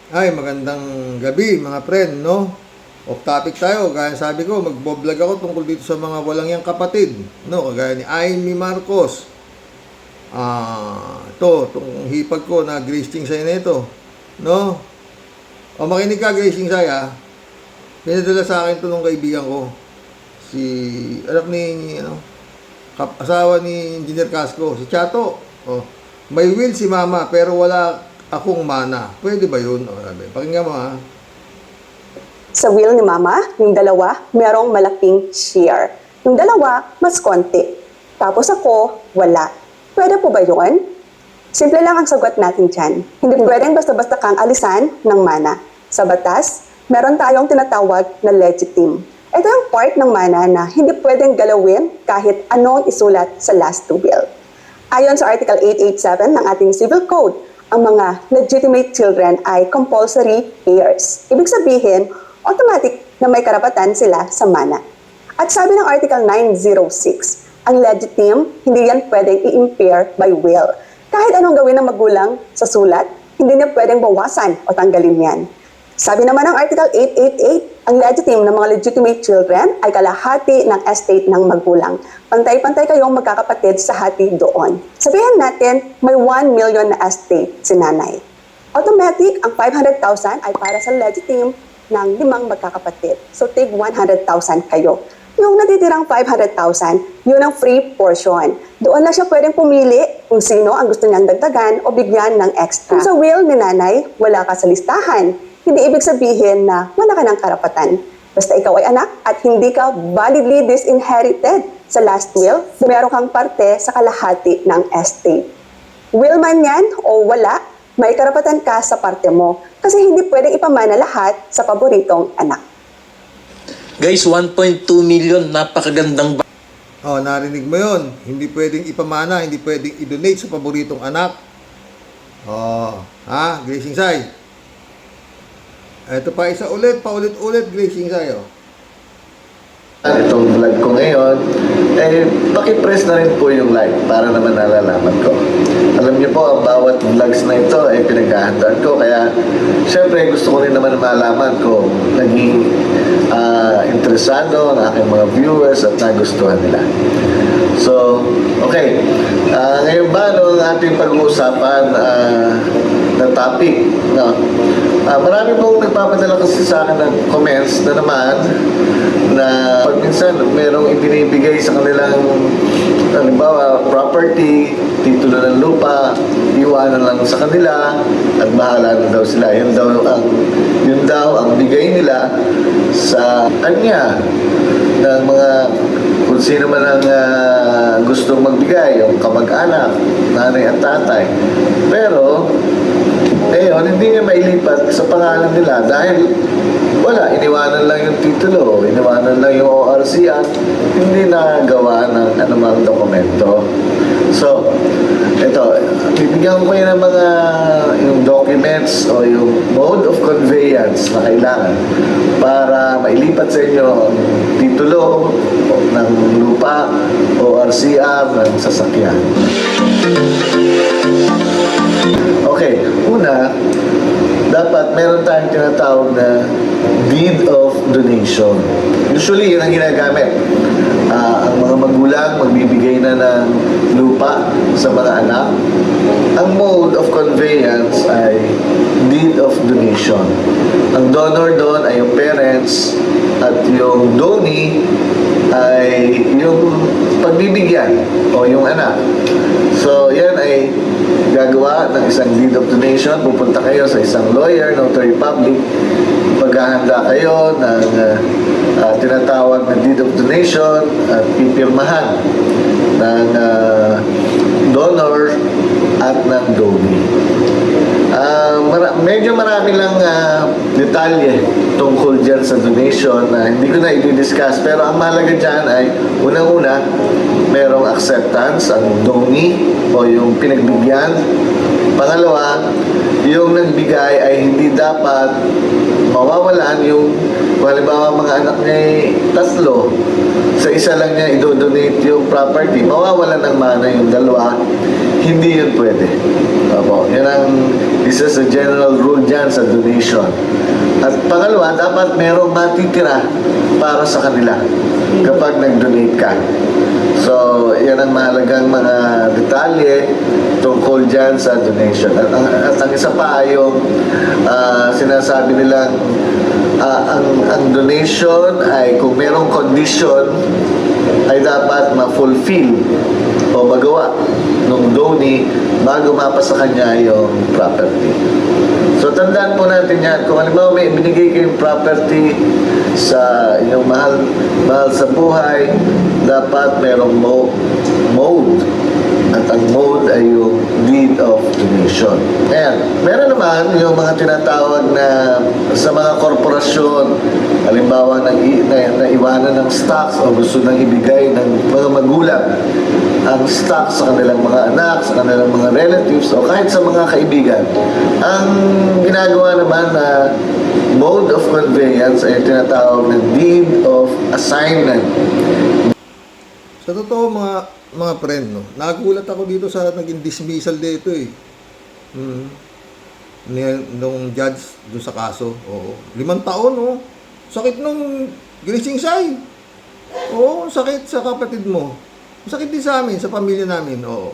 Ay, magandang gabi mga friend, no? Off topic tayo, gaya sabi ko, magbo-vlog ako tungkol dito sa mga walang yang kapatid, no? Kagaya ni Amy Marcos. Itong hipag ko na Gracing Saya nito, no? O makinig ka, Gracing Saya. Pinadala sa akin to nung kaibigan ko. Si, anak ni, asawa ni Engineer Casco, si Chato. Oh, may will si mama, pero wala akong mana. Pwede ba yun? O, sabi. Pakinggan mo, ha? Sa will ni Mama, yung dalawa, merong malaking share. Yung dalawa, mas konti. Tapos ako, wala. Pwede po ba yun? Simple lang ang sagot natin dyan. Hindi pwedeng basta-basta kang alisan ng mana. Sa batas, meron tayong tinatawag na legitim. Ito yung part ng mana na hindi pwedeng galawin kahit anong isulat sa last will. Ayon sa Article 887 ng ating Civil Code, ang mga legitimate children ay compulsory heirs. Ibig sabihin, automatic na may karapatan sila sa mana. At sabi ng Article 906, ang legitim, hindi yan pwedeng i-impair by will. Kahit anong gawin ng magulang sa sulat, hindi niya pwedeng bawasan o tanggalin yan. Sabi naman ng Article 888, ang legitim ng mga legitimate children ay kalahati ng estate ng magulang. Pantay-pantay kayong magkakapatid sa hati doon. Sabihin natin, may 1 million na estate si nanay. Automatic, ang 500,000 ay para sa legitim ng 5 magkakapatid. So, take 100,000 kayo. Yung natitirang 500,000, yun ang free portion. Doon na siya pwedeng pumili kung sino ang gusto niyang dagdagan o bigyan ng extra. Kung sa will ni nanay, wala ka sa listahan, hindi ibig sabihin na wala ka ng karapatan. Basta ikaw ay anak at hindi ka validly disinherited sa last will, meron kang parte sa kalahati ng estate. Will man yan o wala, may karapatan ka sa parte mo kasi hindi pwedeng ipamana lahat sa paboritong anak. Guys, 1.2 million, napakagandang O, narinig mo yun. Hindi pwedeng ipamana, hindi pwedeng i-donate sa paboritong anak. O, ha? Gracing Say. Ito pa isa ulit, paulit-ulit, Gracing Say, o. Itong vlog ko ngayon, pakipress na rin po yung like para naman nalalaman ko. Alam niyo po, ang bawat vlogs na ito ay pinaghahandaan ko. Kaya, syempre, gusto ko rin naman malaman kung naging interesado ang aking mga viewers at nagustuhan nila. So, okay. Ngayon ba, ang ating pag-uusapan na topic, no? Marami pong nagpapadala kasi sa akin ng comments na naman na pag minsan merong ibinibigay sa kanilang halimbawa property, titulo ng lupa, iwanan lang sa kanila at bahala na daw sila. Yun daw ang bigay nila sa kanya ng mga kung sino man ang gustong magbigay, yung kamag-anak, nanay at tatay. Pero hindi niya mailipat sa pangalan nila dahil wala, iniwanan lang yung titulo, iniwanan lang yung ORC at hindi nagawa ng anumang dokumento. So, ito, bibigyan ko kayo ng mga yung documents o yung mode of conveyance na kailangan para mailipat sa inyo ang titulo ng lupa o RCR ng sasakyan. Okay, una, dapat meron tayong tinatawag na deed of donation. Usually, yun ang ginagamit. Ang mga magulang magbibigay na ng lupa sa mga anak. Ang mode of conveyance ay deed of donation. Ang donor doon ay yung parents at yung donee ay yung pagbibigyan o yung anak. So, yan ay gagawa ng isang deed of donation. Pupunta kayo sa isang lawyer, notary public. Paghahanda kayo ng tinatawag na deed of donation at pipirmahan ng donor at ng donee. Medyo marami lang detalye tungkol dyan sa donation na hindi ko na i-discuss, pero ang mahalaga dyan ay unang-una merong acceptance ang donee o yung pinagbigyan Pangalawa, yung nagbigay ay hindi dapat mawawalan yung, kung halimbawa mga anak niya ay tatlo, sa isa lang niya i-donate yung property, mawawalan ng mana yung dalawa, hindi yun pwede. Opo, yan ang isa sa general rule dyan sa donation. At pangalawa, dapat merong matitira para sa kanila kapag nag-donate ka. So, yan ang mahalagang mga detalye tungkol dyan sa donation. At ang isa pa ay yung sinasabi nilang ang donation ay kung merong condition ay dapat ma-fulfill o magawa ng donee bago mapasa kanya yung property. So, tandaan po natin yan. Kung halimbawa may binigay kayong property sa inyong mahal sa buhay, dapat merong mode. At ang mode ay yung deed of donation. Ayan. Meron naman yung mga tinatawag na sa mga korporasyon, halimbawa naiwanan ng stocks o gusto nang ibigay ng mga magulang ang stock sa kanilang mga anak, sa kanilang mga relatives, o kahit sa mga kaibigan. Ang ginagawa naman na mode of conveyance ay tinatawag na deed of assignment. Sa totoo mga friend, no, nagulat ako dito sa naging dismissal dito eh. Nung judge doon sa kaso. Oo. 5 taon, oh. Sakit nung Grising Say. Oo, sakit sa kapatid mo. Sakit din sa amin, sa pamilya namin. Oo.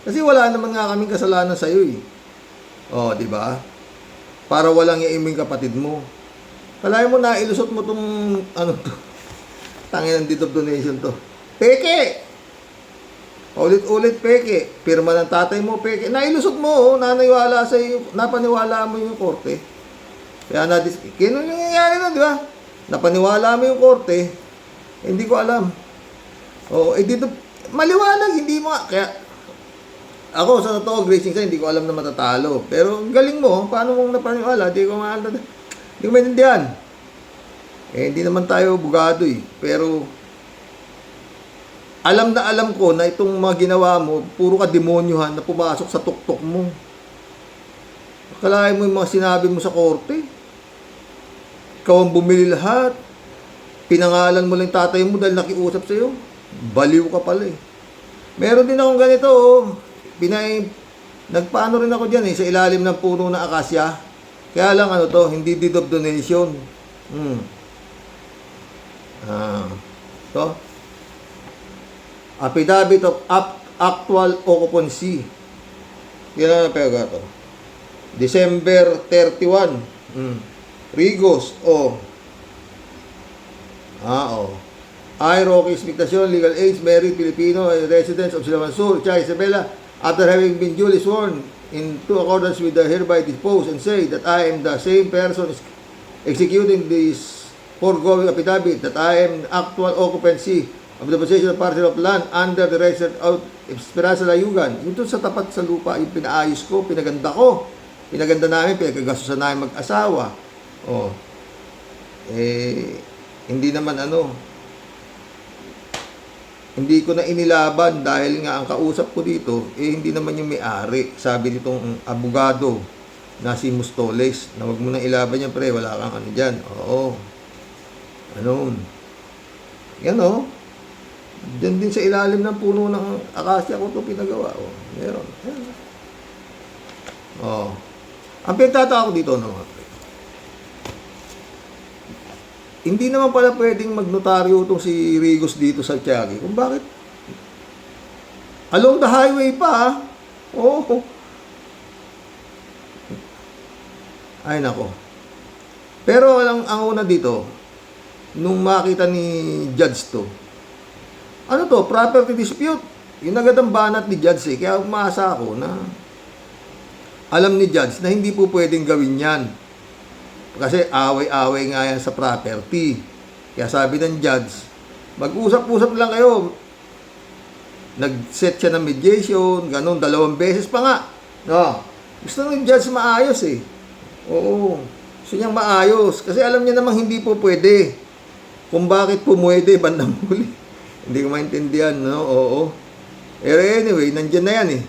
Kasi wala naman nga kaming kasalanan sa iyo eh. Oo, di ba? Para walang iiming kapatid mo. Kalahin mo na ilusot mo tong ano to. Tangin ng deed of donation to. Peke! Ulit-ulit peke. Pirma ng tatay mo peke. Nailusot mo, oh, nananiwala sa iyo, napaniwala mo yung korte. Kaya kino yung nangyayari na, di ba? Napaniwala mo yung korte, hindi ko alam. Oh, dito maliwanag, hindi mo kaya ako sa totoo, Grising Say, hindi ko alam na matatalo. Pero galing mo, paano mong napaniwala? Hindi ko maintindihan. Hindi naman tayo bugado eh. Pero alam na alam ko na itong mga ginawa mo, puro ka demonyohan na pumasok sa tuktok mo. Akalain mo yung mga sinabi mo sa korte. Ikaw ang bumili lahat. Pinangalan mo lang tatay mo dahil nakiusap sa'yo. Baliw ka pala eh. Meron din akong ganito, oh. Nagpaano rin ako dyan eh, sa ilalim ng puno ng akasya. Kaya lang ano to, hindi deed of donation. Affidavit of actual occupancy. Yan ang pega to. December 31. Rigos, I, Roque Expectacion, legal age, married, Filipino, residents of Silamansur, Chay, Isabela, after having been duly sworn into accordance with the hereby deposed and say that I am the same person executing this foregoing affidavit, that I am actual occupancy of the possession of parcel of land under the registered out Esperanza Layugan. Ito sa tapat sa lupa, yung pinaayos ko, pinaganda ko. Pinaganda namin, pinagkagastusan namin mag-asawa. Hindi naman hindi ko na inilaban dahil nga ang kausap ko dito, hindi naman yung may-ari. Sabi nitong abogado na si Mustoles, na wag mo na ilaban yan, pre, wala kang ano dyan. Oo. Yan Diyan din sa ilalim ng puno ng akasya ko ito pinagawa. Meron. Yan. Ang pinagtataka ko dito, hindi naman pala pwedeng magnotaryo itong si Rigos dito sa Tiagi. Kung bakit? Along the highway pa, Ay, nako. Pero ang una dito, nung makita ni Judge to, property dispute. Yung agad ang banat ni Judge eh. Kaya umasa ako na alam ni Judge na hindi po pwedeng gawin yan. Kasi away-away nga yan sa property. Kaya sabi ng Judge, mag-usap-usap lang kayo. Nag-set siya ng mediation, ganun, 2 beses pa nga. Gusto ng Judge maayos eh. Oo. Gusto niyang maayos. Kasi alam niya namang hindi po pwede. Kung bakit po pwede, bandang huli. Hindi ko maintindihan, no? Oo. Pero anyway, nandiyan na yan eh.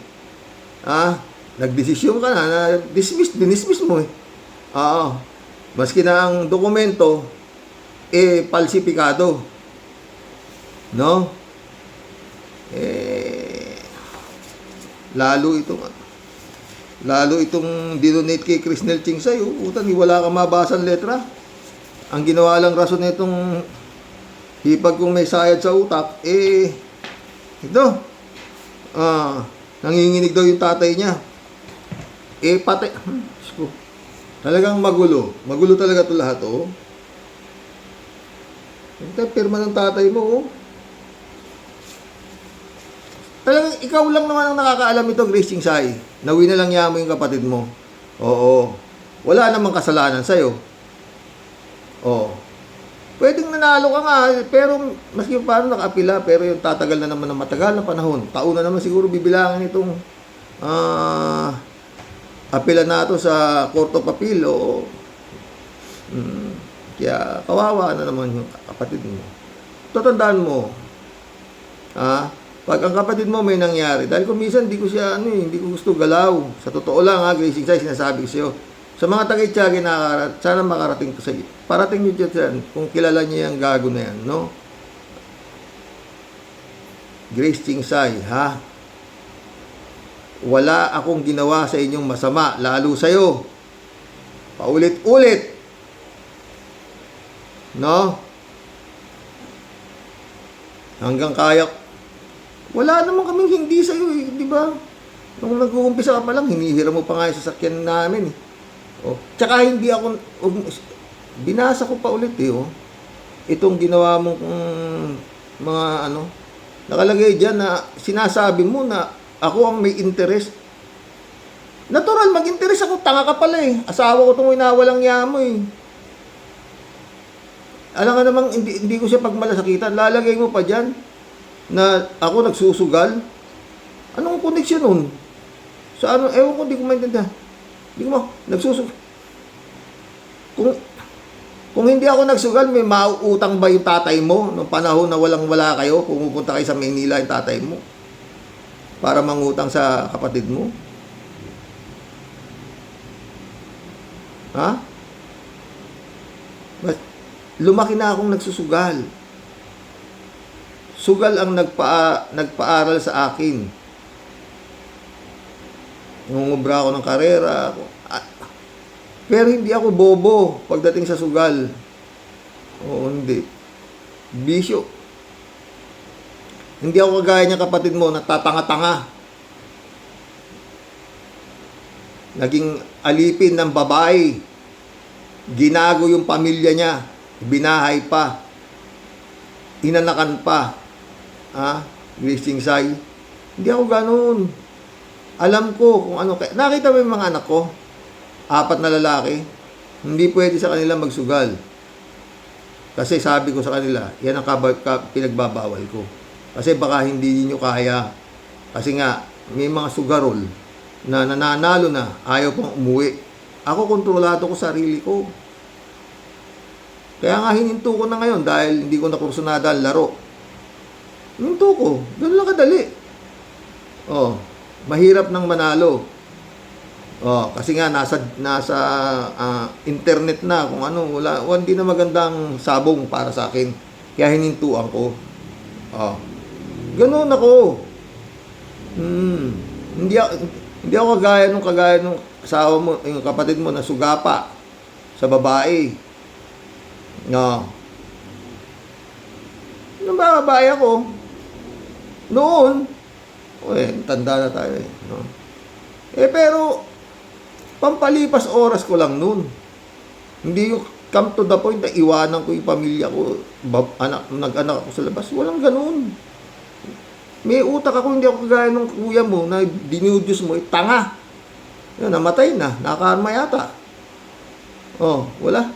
nagdesisyon ka na dinismiss mo eh. Oo. Maski na ang dokumento, falsifikado. No? Lalo itong dinonate kay Crisnel Ching sa'yo, utang, wala kang mabasang letra. Ang ginawa lang rason nitong hipag kung may sayad sa utak, ito, nanginginig daw yung tatay niya. Patay, talagang magulo. Magulo talaga ito lahat, oh. Ito, pirma ng tatay mo, oh. Talagang ikaw lang naman ang nakakaalam ito, Grace Chingsay. Nawi na lang niya mo yung kapatid mo. Oo. Wala namang kasalanan sa'yo. Oo. Pwedeng nanalo ka nga, pero maski paano nakaapila, pero yung tatagal na naman ng matagal na panahon. Taon na naman siguro bibilangin itong apila na ito sa Court of Appeal. O, kaya kawawa na naman yung kapatid mo. Tatandaan mo, pag ang kapatid mo may nangyari, dahil kung minsan hindi ko gusto galaw. Sa totoo lang Grace Chingsay, sinasabi ko sa'yo. Sa mga tagay-tiyagi na sana makarating ko sa iyo. Parating nyo dyan kung kilala niyo yung gago na yan, no? Grace Chingsay, ha? Wala akong ginawa sa inyong masama, lalo sa'yo. Paulit-ulit. No? Hanggang kaya. Wala naman kaming hindi sa'yo eh, di ba? Nung nag-uumpisa ka pa lang, hinihiram mo pa nga yung sasakyan namin eh. Oh. Tsaka hindi ako, binasa ko pa ulit eh, oh. Itong ginawa mong mga nakalagay dyan na sinasabi mo na ako ang may interest. Natural, mag-interest ako, tanga ka pala eh. Asawa ko itong winawalang yamo eh. Alam ka namang, hindi ko siya pagmalasakitan. Lalagay mo pa dyan na ako nagsusugal. Anong connection nun? Sa ano, ewan ko, di ko maintindihan. Hindi ko nagsusugal. Kung hindi ako nagsugal, may mauutang ba yung tatay mo nung panahon na walang-wala kayo, pumupunta kayo sa Maynila yung tatay mo para mangutang sa kapatid mo? Ha? Lumaki na akong nagsusugal. Sugal ang nagpaaral sa akin. Ngungubra ako ng karera. Pero hindi ako bobo pagdating sa sugal. Oo, hindi. Bisyo. Hindi ako kagaya niya kapatid mo na tatanga-tanga. Naging alipin ng babae. Ginago yung pamilya niya. Binahay pa. Inanakan pa. Grace Chingsay. Hindi ako ganun. Alam ko kung ano. Nakita mo yung mga anak ko? 4 na lalaki. Hindi pwede sa kanila magsugal. Kasi sabi ko sa kanila, yan ang pinagbabawal ko. Kasi baka hindi niyo kaya. Kasi nga, may mga sugarol na nananalo na, ayaw pang umuwi. Ako, kontrolado ko sarili ko. Kaya nga hininto ko na ngayon dahil hindi ko nakursunada ang laro. Hininto ko. Ganun lang kadali. Mahirap nang manalo. Kasi nga nasa internet na kung ano, hindi na magandang sabong para sa akin. Kaya hinintuan ko. Ganun ako. Hindi ako kagaya nung asawa mo, yung kapatid mo na sugapa sa babae. Nung babae ako, noon, tanda na tayo eh. No? Pero, pampalipas oras ko lang noon. Hindi yung come to the point na iwanan ko yung pamilya ko, nag-anak ako sa labas. Walang ganun. May utak ako, hindi ako kagaya ng kuya mo na dinudyos mo, tanga. Yan, namatay na, nakakarma yata. Wala.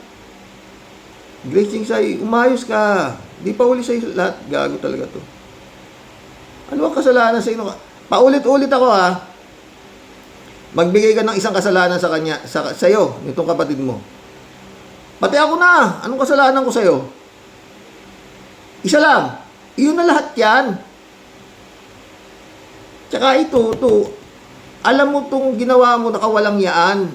Grace Chingsay, umayos ka. Di pa uli sa'yo lahat. Gago talaga to. Ano ang kasalanan sa inyo? Paulit-ulit ako Magbigay ka ng isang kasalanan sa kanya, sa'yo, nitong kapatid mo. Pati ako na. Anong kasalanan ko sa'yo? Isa lang. Iyon na lahat yan. Tsaka ito. Alam mo tong ginawa mo, nakawalang yaan.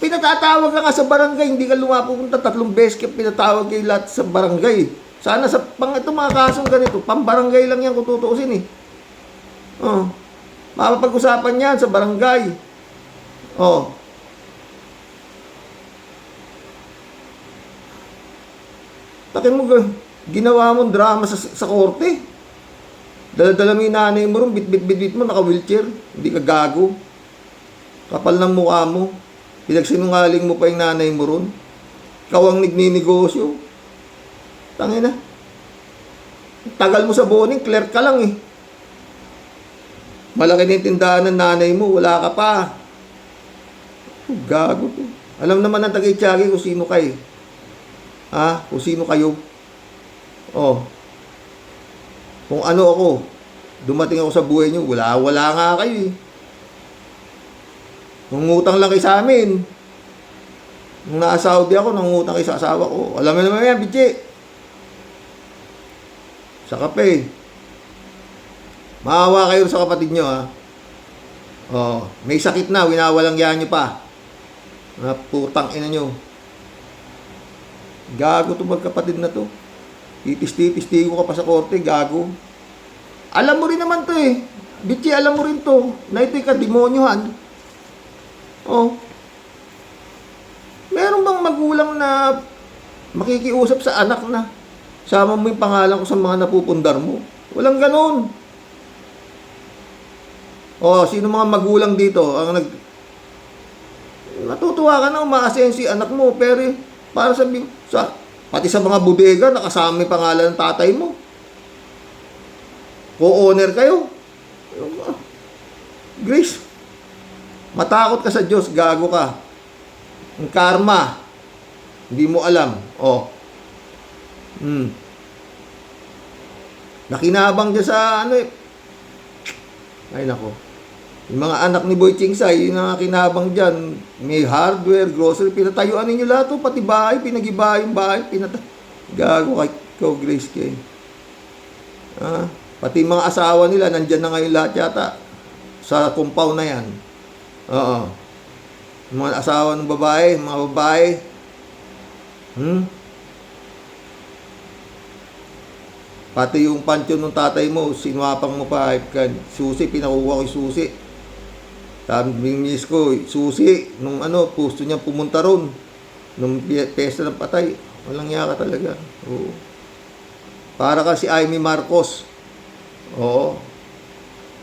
Pinatatawag ka nga sa barangay, hindi ka lumapupunta 3 beses ka pinatawag kayo lahat sa barangay. Sana sa itong mga kasong ganito, pambarangay lang yan kung tutuusin eh. Oh. Mapapag-usapan yan sa barangay. Oh. Takin mo, ginawa mong drama sa korte. Dala-dala mo yung nanay mo rin, bit-bit mo, naka-wheelchair. Hindi ka gago. Kapal ng mukha mo. Pinagsinungaling mo pa yung nanay mo ron. Ikaw ang nagninegosyo. Tangina. Tagal mo sa boning, clerk ka lang eh. Malaki na yung tindahan ng nanay mo, wala ka pa. Gago to. Alam naman ng Tagaytiyagi kung sino kayo. Ha? Kung sino kayo. Oh. Kung ano ako, dumating ako sa buhay nyo, wala nga kayo eh. Nangungutang lang kayo sa amin. Nung nasa-Saudi ako, nangungutang kayo sa asawa ko. Alam mo naman yan, bitche. Sa kape. Maawa kayo sa kapatid nyo, ha. Oh, may sakit na, winawalang yan nyo pa. Mga putang ina nyo. Gago to magkapatid na to. Titis-tigo ka pa sa korte, gago. Alam mo rin naman to eh. Bitche, alam mo rin to. Na ito'y kademonyohan. Oh. Meron bang magulang na makikiusap sa anak na sama mo yung pangalan ko sa mga napupundar mo? Walang ganon. Oh, sino mga magulang dito ang natutuwa ka na umaasensi anak mo, pero para pati sa mga bodega nakasama yung pangalan ng tatay mo. Co-owner kayo. Grace, matakot ka sa Diyos, gago ka. Ang karma, hindi mo alam. Oh. Nakinabang dyan sa ano eh. Ay nako. Yung mga anak ni Boy Chingsay, yung nakinabang dyan, may hardware, grocery, pinatayuan ninyo lahat to, pati bahay, pinagiba yung bahay, gago kay ko, Grace K. Ah, pati mga asawa nila, nandyan na ngayon lahat yata sa compound na yan. Oo. Mga asawa ng babae, mga babae. Pati yung pansyon ng tatay mo, sinuwapang mo pa, susi, pinakuha ko yung susi. Sabi ng miss ko, susi, nung gusto niya pumunta ron, nung pesta ng patay, walang yaka talaga. Oo. Para kasi Amy Marcos. Oo.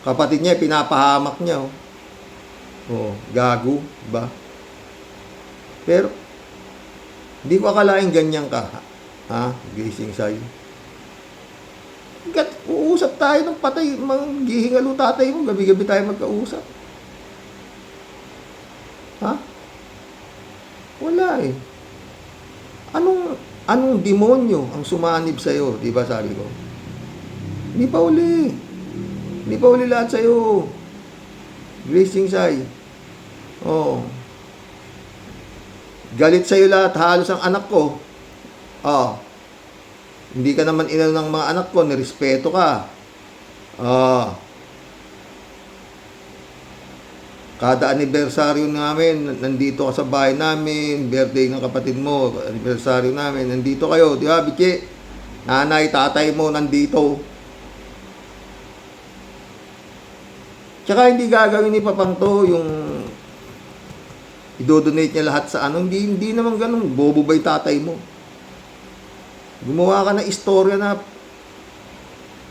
Kapatid niya, pinapahamak niya. Oh, gago, ba? Pero, hindi ko akalain ganyan ka. Ha? Gising sa'yo. Uusap tayo ng patay, manghihingalo tatay mo, gabi-gabi tayo magkausap. Ha? Wala eh. Anong demonyo ang sumanib sa'yo? Di ba sabi ko? Hindi pa uli. Hindi pa uli lahat sa'yo. Grace Say. Oh. Galit sa'yo lahat, halos ang anak ko. Oh. Hindi ka naman ina ng mga anak ko, nirespeto ka. Oh. Kada anibersaryo namin, nandito ka sa bahay namin, birthday ng kapatid mo, anibersaryo namin, nandito kayo, di ba, Bichi? Nanay, tatay mo, nandito. Tsaka hindi gagawin ni Papangto yung idodonate niya lahat sa hindi naman ganun, bobo ba yung tatay mo? Gumawa ka ng istorya na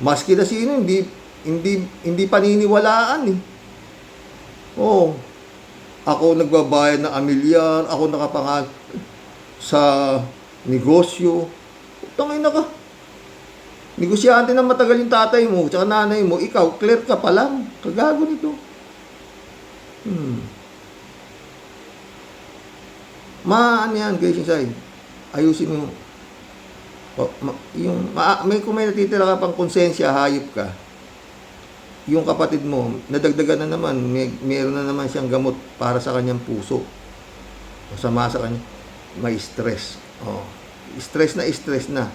maski na sino, hindi paniniwalaan eh. Oh, ako nagbabayad ng amilyar, ako nakapangal sa negosyo. Tangay na ka. Negosyante na matagal yung tatay mo, tsaka nanay mo, ikaw, clerk ka pa lang. Kagago nito. Ano yan, guys, inside. Ayusin mo. Kung may natitira ka pang konsensya, hayop ka. Yung kapatid mo, nadagdagan na naman, meron na naman siyang gamot para sa kanyang puso. Masama sa kanya, may stress. Oh. Stress na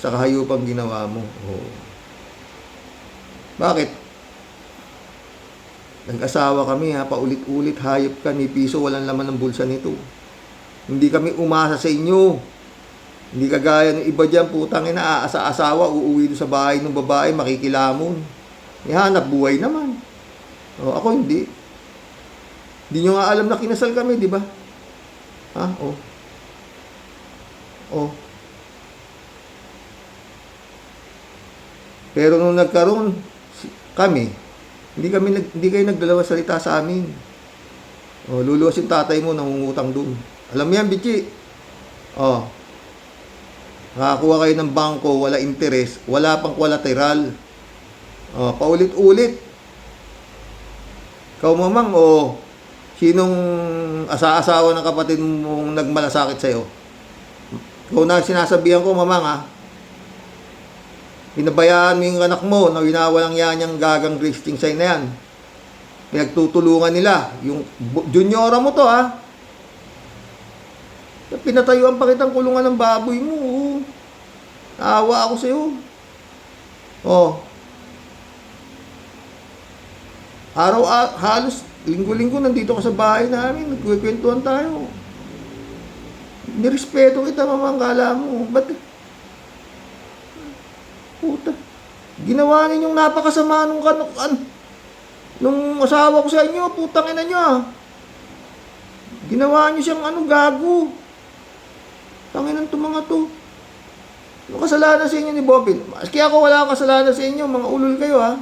sa kahayupang ginawa mo. Oh. Bakit? Nag-asawa kami ha, paulit-ulit, hayop ka, ni piso, walang laman ng bulsa nito. Hindi kami umasa sa inyo. Hindi kagaya ng iba dyan, putang ina, aasa-asawa, uuwi doon sa bahay ng babae, makikilamon. Ihanap buhay naman. O, ako hindi. Hindi nyo nga alam na kinasal kami, di ba? Ha? O. O. Pero nung nagkaroon kami, hindi kayo nagdalawa salita sa amin. O, luluwas yung tatay mo, nangungutang dun. Alam mo yan, Bichi? O. Nakakuha kayo ng bangko, wala interes, wala pang collateral. O, paulit-ulit. Ikaw, mamang, o, sinong asa-asawa ng kapatid mong nagmalasakit sa'yo? Ikaw na sinasabihan ko, mamang, ha? Pinabayaan mo yung anak mo na winawalang yan yung gagang Christine Say na yan. Pinagtutulungan nila. Yung juniora mo to, ha? Pinatayuan pa kitang kulungan ng baboy mo. Oh. Naawa ako sa'yo. Oh. Halos linggo-linggo nandito ka sa bahay namin. Nagkukwentuhan tayo. Nirespeto kita, mamang, kala mo. Ba't? Puta. Ginawa ninyong napakasama nung asawa ko sa inyo. Putang ina nyo, ah. Ginawa niyo siyang gago. Tanginan to mga to. Ano kasalanan sa inyo ni Bobin? Maski ako wala akong kasalanan sa inyo. Mga ulol kayo, ha.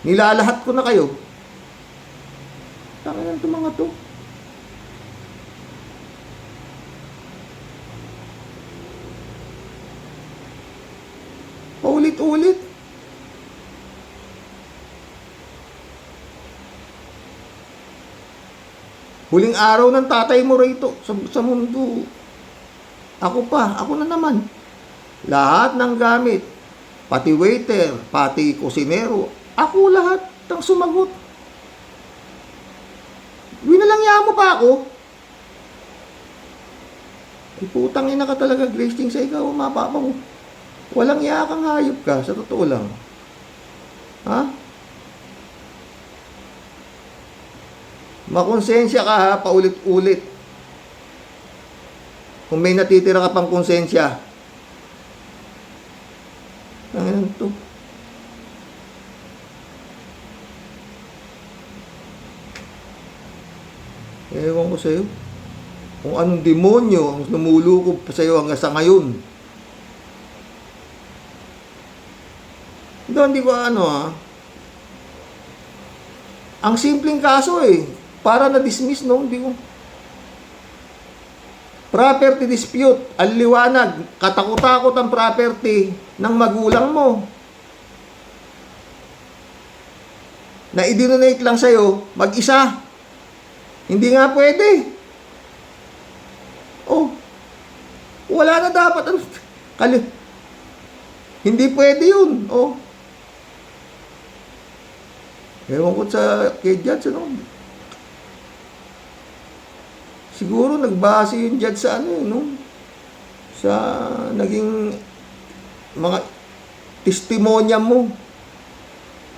Nilalahat ko na kayo. Tanginan to mga to. Paulit-ulit. Huling araw ng tatay mo rito sa mundo. Ako na naman. Lahat ng gamit, pati waiter, pati kusinero, ako lahat ang sumagot. Winalangya mo pa ako. Ay, putang ina ka talaga, Grace, sa ikaw, mapapa mo. Walang iya kang hayop ka, sa totoo lang. Ha? Makonsensya ka, ha, paulit-ulit. Kung may natitira ka pang konsensya. Ano to? Ewan ko sa'yo. Kung anong demonyo ang lumulukob pa sa'yo hanggang sa ngayon. Hindi ko ang simpleng kaso para na-dismiss, no? Hindi ko. Property dispute, ang liwanag, katakot-takot ang property ng magulang mo. Na i-donate lang sa'yo, mag-isa. Hindi nga pwede. Oh, wala na dapat. Hindi pwede yun. Oh. Ewan ko sa kay Judge, siguro nagbase yung Judge sa sa naging mga testimonya mo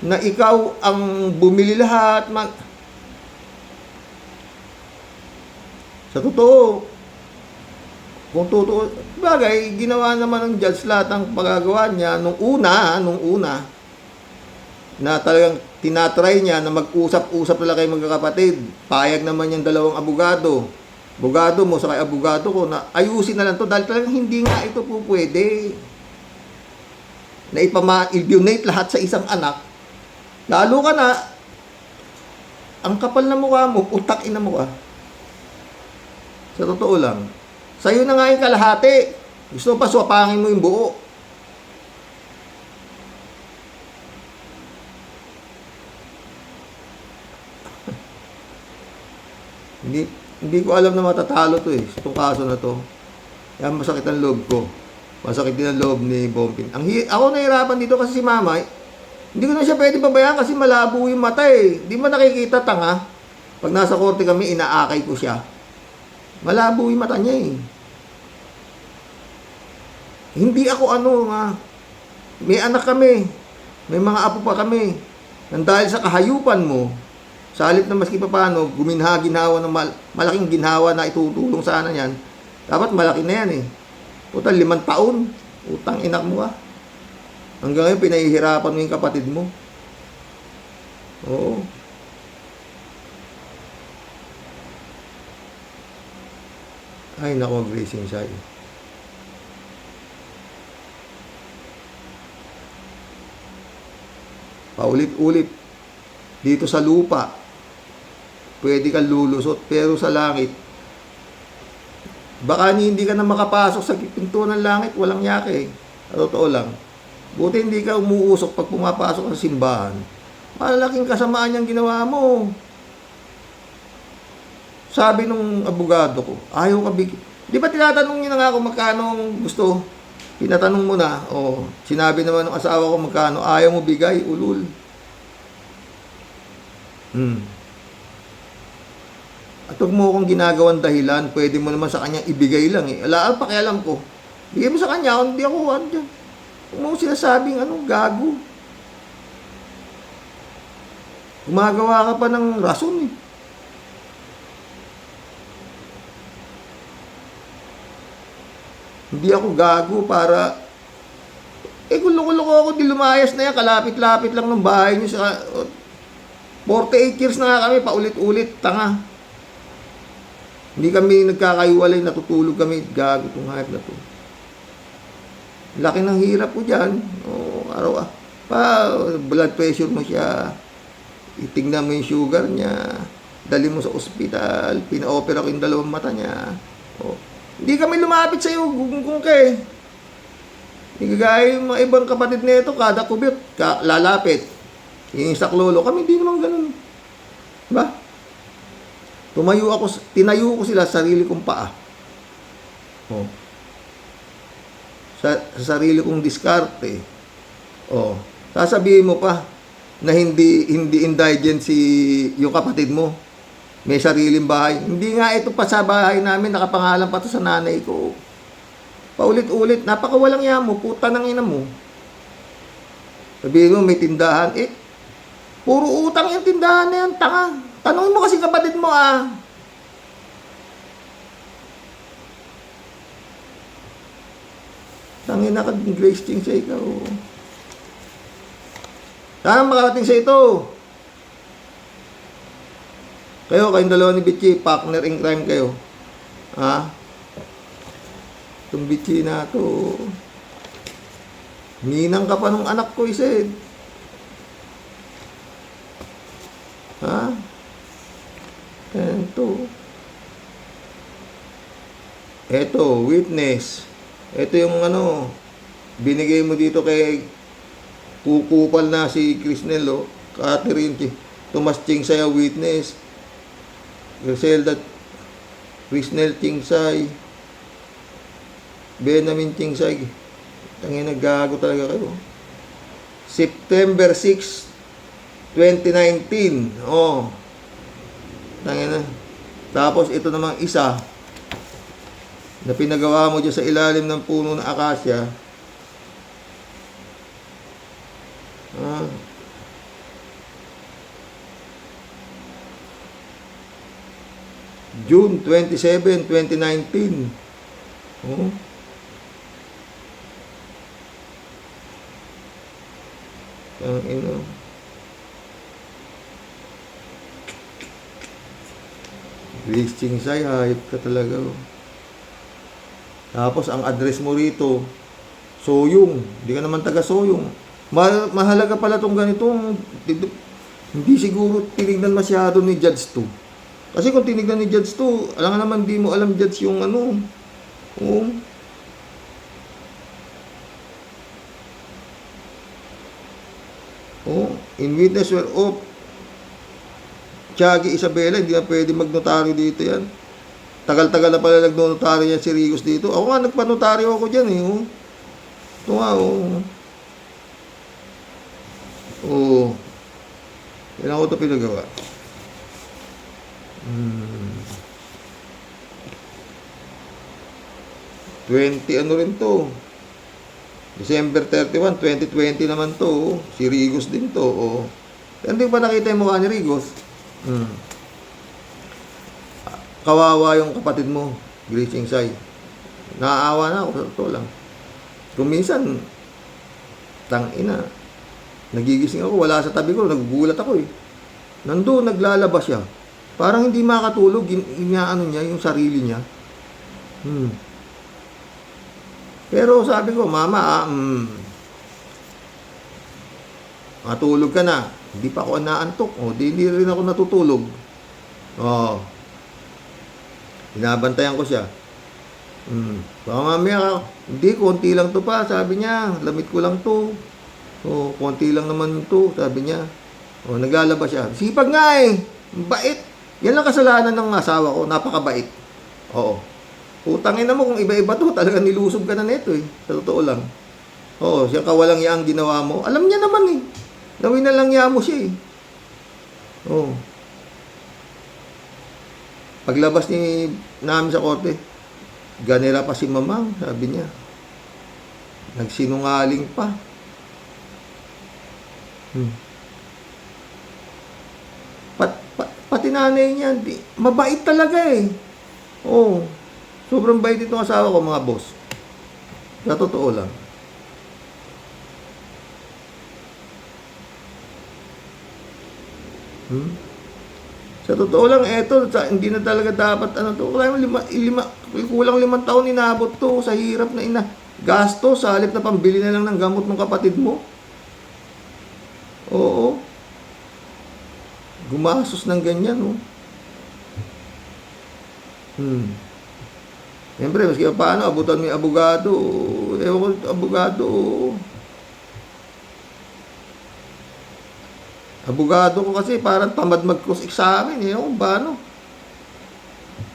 na ikaw ang bumili lahat. Sa totoo, kung totoo, bagay, ginawa naman ng Judge lahat ng pagagawa niya nung una, na talagang tinatry niya na mag-usap-usap na lang kayo magkakapatid. Payag naman yung dalawang abogado. Abogado mo, saka abogado ko, na ayusin na lang to dahil talagang hindi nga ito po pwede. Na i-donate lahat sa isang anak. Lalo ka na, ang kapal na mukha mo, utak ina mo ka. Sa totoo lang. Sa'yo na nga yung kalahati. Gusto mo pa swapangin mo yung buo. Hindi ko alam na matatalo to itong kaso na to. Kaya masakit ang loob ko. Masakit din ang loob ni Bompin. Ako nahirapan dito kasi si Mama, hindi ko na siya pwede pabayaan kasi malabo yung mata Hindi mo nakikita, tanga. Pag nasa korte kami, inaakay ko siya. Malabo yung mata niya Hindi ako may anak kami. May mga apo pa kami. Nang dahil sa kahayupan mo, sa halip na maski paano, ginhawa ng malaking ginhawa na itutulong sana yan, dapat malaki na yan eh. Total, 5 taon. Utang inak mo ka. Hanggang ngayon, pinahihirapan mo yung kapatid mo. Oo. Ay, nako, Gracing Sai. Paulit-ulit. Dito sa lupa, pwede kang lulusot, pero sa langit, baka hindi ka na makapasok sa pinto ng langit, walang yake. Totoo lang. Buti hindi ka umuusok pag pumapasok sa simbahan. Malaking kasamaan yung ginawa mo. Sabi nung abogado ko, ayaw ka di ba tinatanong niyo na nga kung magkano gusto? Tinatanong mo na, sinabi naman ng asawa ko magkano, ayaw mo bigay, ulul. At huwag mo akong ginagawang dahilan, pwede mo naman sa kanya ibigay lang eh. Ala, pakialam ko. Bigay mo sa kanya, hindi ako dyan. Huwag mo sinasabing gago. Gumagawa ka pa ng rason eh. Hindi ako gago para kung loko-loko ako, di lumayas na yan, kalapit-lapit lang ng bahay niyo sa 48 years na nga kami, paulit-ulit, tanga. Hindi kami nagkakaiwalay, natutulog kami, gago itong hayop na to. Laki ng hirap ko dyan. Araw blood pressure mo siya, itingnan mo yung sugar niya, dali mo sa ospital, pina-opera ko yung 2 mata niya. Hindi kami lumapit sa iyo, gugong ka eh. Hindi kagaya yung mga ibang kapatid nito, kada kubit, lalapit. Yung saklolo, kami hindi naman ganun. Diba? Tinayo ko sila sa sarili kong paa. Sa sarili kong diskarte. Sasabihin mo pa na hindi indigent yung kapatid mo. May sariling bahay. Hindi nga ito pa sa bahay namin, nakapangalan pa to sa nanay ko. Paulit-ulit, napakawalang yan mo, puta ng ina mo. Sabihin mo, may tindahan. Puro utang yung tindahan na yan, tanga. Tanungin mo kasi kapatid mo Tangin na ka, Grace Ching sa ikaw. Saan makarating sa ito? Kayong dalawa ni Bitchy, partner in crime kayo. Itong Bitchy na to. Ninang ka pa nung anak ko, isid. Eto, witness. Ito yung binigay mo dito kay kukupal na si Crisnel, Catherine, Tomas Chingsay, witness. Griselda, Crisnel Chingsay, Benjamin Chingsay. Tangin, naggago talaga kayo. September 6, 2019. Tangin na. Tapos ito namang isa na pinagawa mo dyan sa ilalim ng puno ng akasya. June 27, 2019. Grace Chingsay, hayop ka talaga. Tapos ang address mo rito, Soyong. Hindi ka naman taga Soyong. Mahalaga pala itong ganitong, hindi siguro tinignan masyado ni Judge 2. Kasi kung tinignan ni Judge 2, alam nga naman, di mo alam Judge yung in witness were of Tiagi Isabela, hindi na pwede magnotaryo dito yan. Tagal-tagal na pala nagnotaryo yan si Rigos dito. Ako nga, nagpanotaryo ako dyan Ito nga, Kailan ko ito pinagawa? 20 rin to. December 31, 2020 naman to. Si Rigos din to. Hindi pa nakita yung mukha ni Rigos. Kawawa yung kapatid mo, Grace Insay. Naaawa na ako, sa totoo lang. Kung minsan, tangina, nagigising ako, wala sa tabi ko, nagugulat ako eh. Nandun, naglalabas siya. Parang hindi makatulog, inaano niya, yung sarili niya. Pero sabi ko, Mama, matulog ka na. Hindi pa ako naantok. Hindi rin ako natutulog. Binabantayan ko siya. Baka mamaya, hindi, konti lang to pa, sabi niya. Lamit ko lang to. Konti lang naman to, sabi niya. Naglalabas siya. Sipag nga eh. Bait. Yan lang kasalanan ng asawa ko. Napakabait. Utangin na mo kung iba-iba to. Talaga nilusob ka na nito eh. Sa totoo lang. Siya kawalang yaang ginawa mo. Alam niya naman eh. Nawin na lang niya mo siya eh. Paglabas namin sa korte, ganera pa si Mamang, sabi niya. Nagsinungaling pa. Pati nanay niya, mabait talaga eh. Sobrang bait itong asawa ko, mga boss. Sa totoo lang. Sa totoo lang, hindi na talaga dapat, kulang 5 taon inabot to sa hirap na gasto, sa halip na pambili na lang ng gamot ng kapatid mo. Gumasos ng ganyan, Siyempre, maski paano, abutan mo yung abogado. Ewan ko, abogado. Abogado ko kasi parang tamad mag-cross-examine. Kung paano.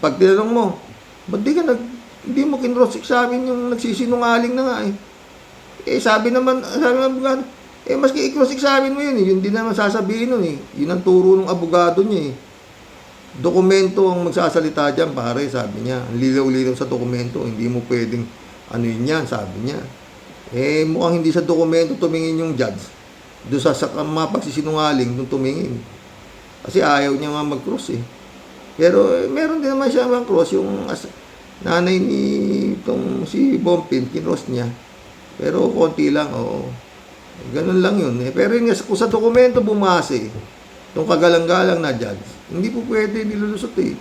Pag tinanong mo, ba't hindi mo kin-cross-examine yung nagsisinungaling na nga eh. Sabi ng abogado, maski i-cross-examine mo yun yun din naman sasabihin nun eh. Yun ang turo ng abogado niya eh. Dokumento ang magsasalita dyan, pare, sabi niya. Ang lilaw-lilaw sa dokumento, hindi mo pwedeng yun yan, sabi niya. Mukhang hindi sa dokumento tumingin yung judge. Doon sa mga pagsisinungaling, doon tumingin. Kasi ayaw niya nga mag-cross eh. Pero meron din naman siya mag-cross, yung nanay ni si Bompin, kinross niya. Pero konti lang, ganun lang yun eh. Pero yun, kung sa dokumento bumase, yung kagalang-galang na judge, hindi po pwede nilulusot eh.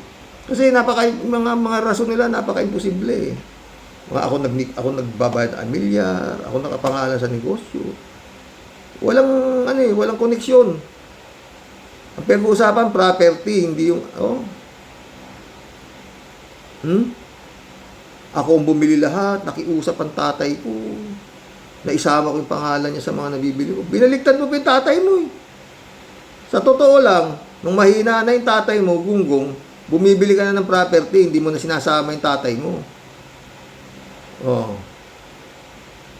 Kasi mga rason nila, napaka-imposible eh. Ako nagbabayad ng amilyar, ako nakapangalan sa negosyo. Walang koneksyon. Ang pag-uusapan, property, hindi yung, Ako ang bumili lahat, nakiusap ang tatay ko. Naisama ko yung pangalan niya sa mga nabibili ko. Binaliktad mo pa yung tatay mo eh. Sa totoo lang, nung mahina na yung tatay mo, gunggong, bumibili ka na ng property, hindi mo na sinasama yung tatay mo.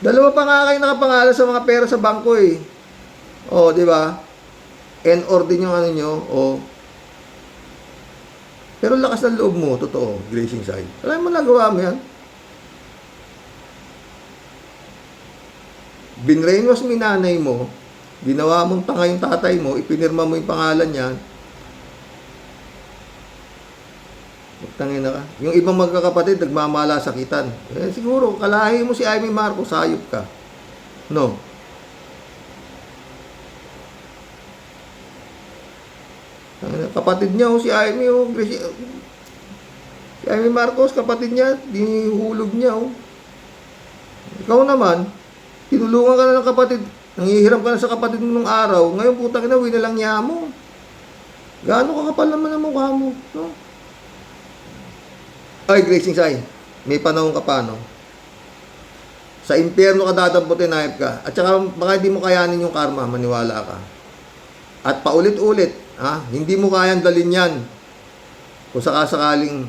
Dalawa pa nga kayo nakapangalan sa mga pera sa bangko eh. Di ba? NOR din yung nyo, Pero lakas ng loob mo, totoo, Grace Insay. Alam mo, nagawa mo yan. Binrainwash mo yung nanay mo, ginawa mong tanga yung tatay mo, ipinirma mo yung pangalan niya, magtangin na ka. Yung ibang magkakapatid, nagmamalasakitan. Siguro, kalahi mo si Amy Marcos, hayop ka. No. Kapatid niya, si Amy, si Amy Marcos, kapatid niya, dinihulog niya, Ikaw naman, tinulungan ka na ng kapatid, nangihiram ka na sa kapatid mo nung araw, ngayon putang ina, winalang niya mo. Gaano kakapal naman ang mukha mo, no? Ay, Grace Insay, may panahon ka pa, no? Sa impyerno ka dadamputin, naip ka. At saka, baka hindi mo kayanin yung karma, maniwala ka. At paulit-ulit, hindi mo kayang dalin yan. Kung sakasakaling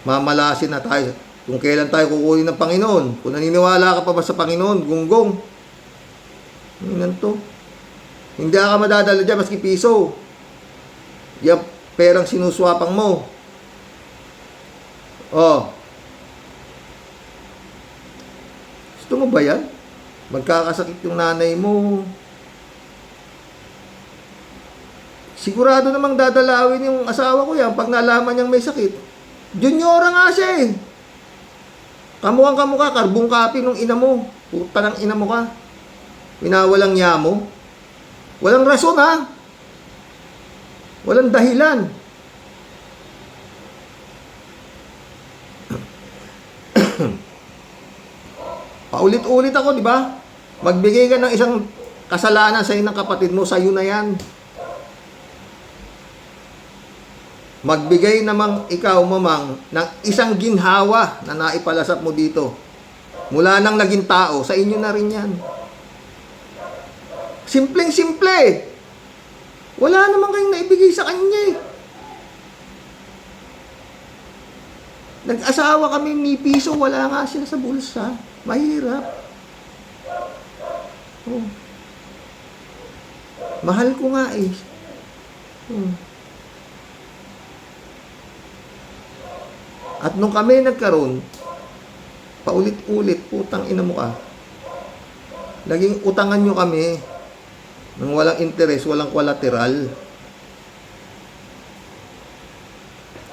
mamalasin na tayo, kung kailan tayo kukunin ng Panginoon, kung naniniwala ka pa ba sa Panginoon, gunggong. Yan to. Hindi ka madadala dyan, maski piso. Yung perang sinuswapang mo. Gusto mo ba yan? Magkakasakit yung nanay mo. Sigurado namang dadalawin yung asawa ko yan pag nalaman niyang may sakit. Juniora nga siya eh. Kamukhang kamukha, karbong copy nung ina mo. Puta ng ina mo ka. Pinawalang niya mo. Walang rason ha. Walang dahilan. Paulit-ulit ako, di ba? Magbigay ka ng isang kasalanan sa ng kapatid mo, sa'yo na yan. Magbigay namang ikaw, mamang, ng isang ginhawa na naipalasap mo dito. Mula nang naging tao, sa inyo na rin yan. Simpleng-simple. Wala naman kayong naibigay sa kanya eh. Nag-asawa kami, may piso, wala nga siya sa bulsa. Mahirap. Oh. Mahal ko nga eh. Oh. At nung kami nagkaroon, paulit-ulit, putang ina mo ka. Naging utangan nyo kami ng walang interes, walang collateral.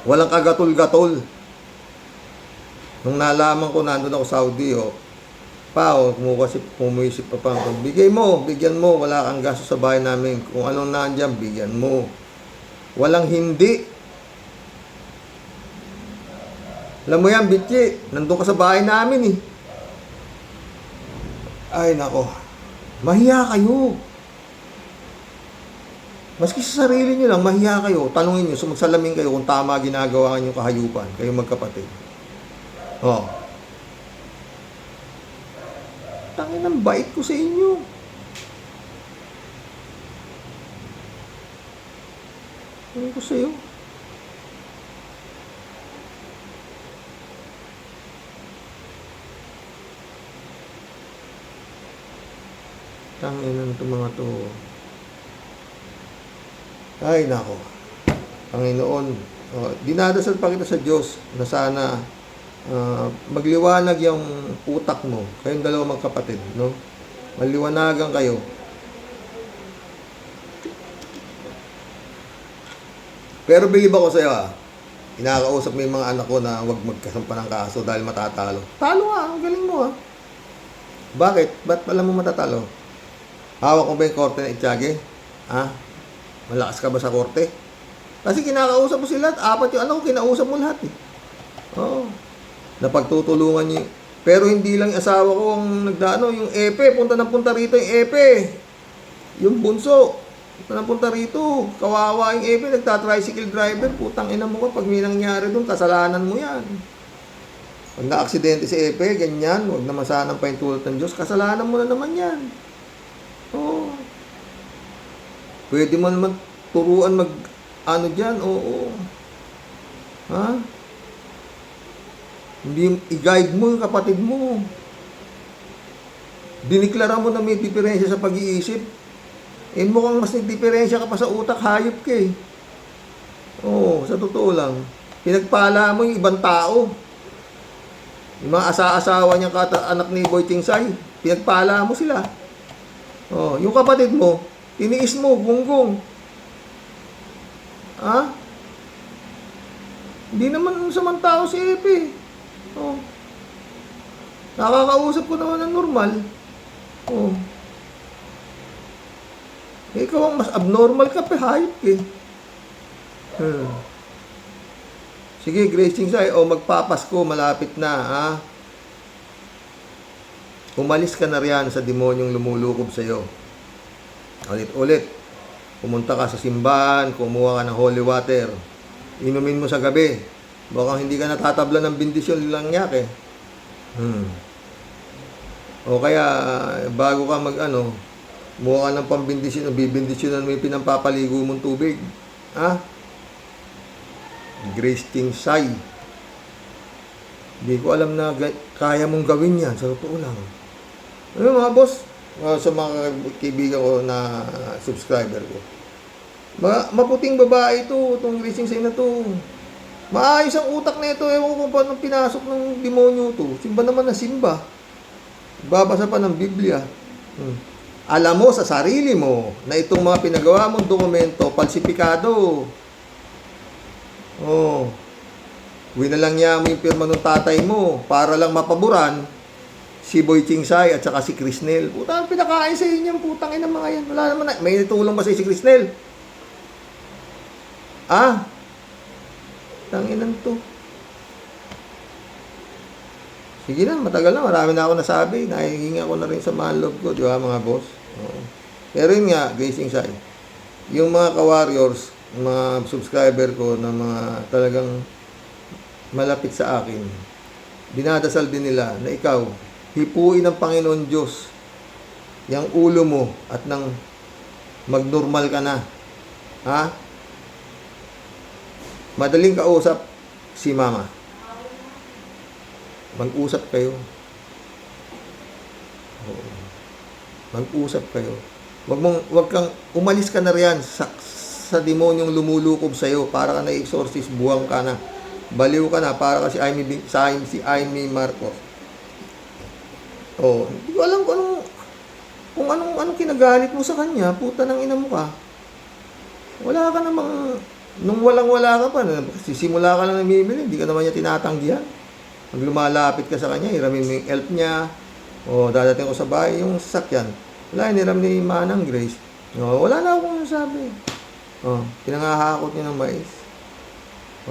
Walang kagatol-gatol. Nung nalaman ko, nandun ako sa Saudi, pumisip pa pang, bigay mo, bigyan mo, wala kang gasto sa bahay namin. Kung anong nandiyan, bigyan mo. Walang hindi. Alam mo yan, Bitchi, nandun ka sa bahay namin eh. Ay, nako. Mahiya kayo. Maski sa sarili nyo lang, mahiya kayo. Tanungin nyo, sumagsalamin kayo kung tama ginagawa nyo kahayupan. Kayo magkapatid. Oh. Tangin ang bait ko sa inyo. Tangin ko sa iyo. Tangin ng mga to. Ay, nako. Panginoon, dinadasal pa kita sa Diyos na sana magliwanag yung utak mo. Kayong dalawang magkapatid, no? Maliwanagan kayo. Pero bilib ako sa'yo, Inakausap mo yung mga anak ko na huwag magkasampa ng kaso dahil matatalo. Talo nga, ang galing mo Bakit? Ba't pala mo matatalo? Hawak mo ba yung korte na Itiyage? Malakas ka ba sa korte? Kasi kinakausap mo sila, 4 yung anak ko, kinausap mo lahat Oo. Napagtutulungan niyo. Pero hindi lang yung asawa ko ang nagdano, yung epe, punta rito yung epe. Yung bunso, punta rito. Kawawa yung epe, nagta-tricycle driver, putang ina mo ka, pag may nangyari doon, kasalanan mo yan. Pag na-aksidente si epe, ganyan, huwag naman sanang paintulot ng Diyos, kasalanan mo na naman yan. Oo. Pwede mo naman turuan dyan, oo. Hindi i-guide mo yung kapatid mo. Diniklara mo na may diferensya sa pag-iisip. Mukhang mas nagdiferensya ka pa sa utak, hayop ka Oo, sa totoo lang. Pinagpala mo yung ibang tao. Yung mga asa-asawa niyang anak ni Boy Tingsay, pinagpala mo sila. Yung kapatid mo, tiniis mo, gunggong. Hindi naman samang tao si Epe. Nakakausap ko naman ng normal. Ikaw ang mas abnormal ka pa, hayop Sige, Grace Tingsay, magpapasko, malapit na, Umalis ka na riyan sa demonyong lumulukob sa'yo. Ulit-ulit. Pumunta ka sa simbahan, kumuha ka ng holy water. Inumin mo sa gabi. Baka hindi ka natatabla ng bendisyon lang yak O kaya, bago ka kumuha ka ng pambindisyon o bibindisyonan mo yung pinampapaligo mong tubig. Grace Tingsay. Hindi ko alam na kaya mong gawin yan, sa totoo lang. Mga boss, sa mga kaibigan ko na subscriber ko. Maputing babae ito, itong Grace Tingsay na to. Maayos ang utak na ito, ewan ko paano pinasok ng demonyo to. Simba naman na simba. Babasa pa ng Biblia. Alam mo sa sarili mo na itong mga pinagawa mong dokumento, falsipikado. Oh. Winalang niya mo yung pirma ng tatay mo para lang mapaboran si Boy Chingsay at saka si Crisnel. Putang pinakain sa inyo, putang ina mga yan. Wala naman na. May tulong ba sa si Crisnel? Ah? Tanginan to. Sige na, matagal na. Marami na ako nasabi. Nahihingi ako na rin sa mahal loob ko. Di ba mga boss? Oo. Pero yun nga, guys, yung mga ka-warriors, mga subscriber ko na mga talagang malapit sa akin, dinadasal din nila na ikaw, hipuin ng Panginoon Diyos yung ulo mo at nang magnormal ka na. Ha? Madaling kausap si mama. Mag-usap kayo. Oo. Mag-usap kayo. Wag kang umalis ka na riyan sa demonyong lumulukob sa iyo para ka na exorcist, buwang ka na. Baliw ka na para kasi si Amy Marcos. Oh, hindi ko alam kung anong kinagalit mo sa kanya, puta ng ina mo ka. Wala ka namang nung walang-wala ka pa, sisimula ka lang namimili, hindi ka naman niya tinatanggihan. Pag lumalapit ka sa kanya, hiramin mo yung elf niya. O, dadating ko sa bahay, yung sasakyan. Wala, hiniram ni Manang Grace. O, wala na akong nasabi. O, pinangahakot niya ng mais.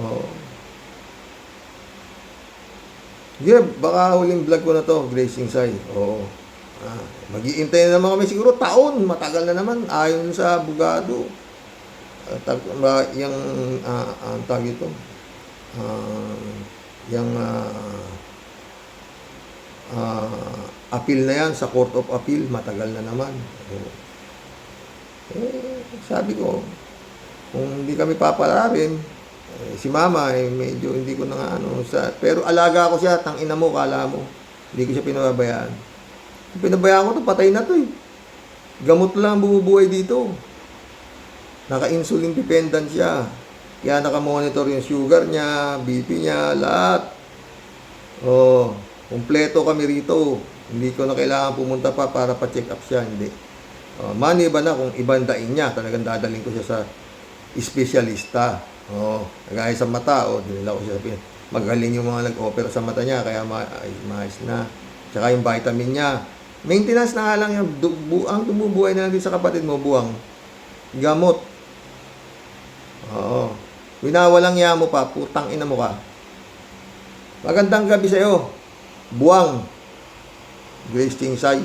O. Sige, baka huling vlog ko na to, Grace Chingsay. Oo. Mag-iintay na naman kami siguro taon. Matagal na naman. Ayon sa abogado. Yung tag ito. Yung appeal na yan sa Court of Appeal, matagal na naman. Sabi ko, kung hindi kami papalarin, si mama, medyo hindi ko na nga pero alaga ko siya, tang ina mo, kala mo. Hindi ko siya pinababayaan. Pinabayaan ko to, patay na to eh. Gamot lang bumubuhay dito. Naka-insulin dependent siya. Kaya naka-monitor yung sugar niya, BP niya, lahat. Oh, kumpleto kami rito. Hindi ko na kailangan pumunta pa para pa-check up siya, hindi. Mani ba na kung ibang daing niya, talagang dadaling ko siya sa espesyalista. Kagaya sa mata, dinala ko siya. Magaling yung mga nag-opera sa mata niya, kaya maayos na. Tsaka yung vitamin niya. Maintenance na nga lang yung buang tumubuhay na lang din sa kapatid mo, buwang. Gamot. Winawalang niya mo pa, putang ina mo ka. Magandang gabi sa'yo. Buwang. Grace Chingsay.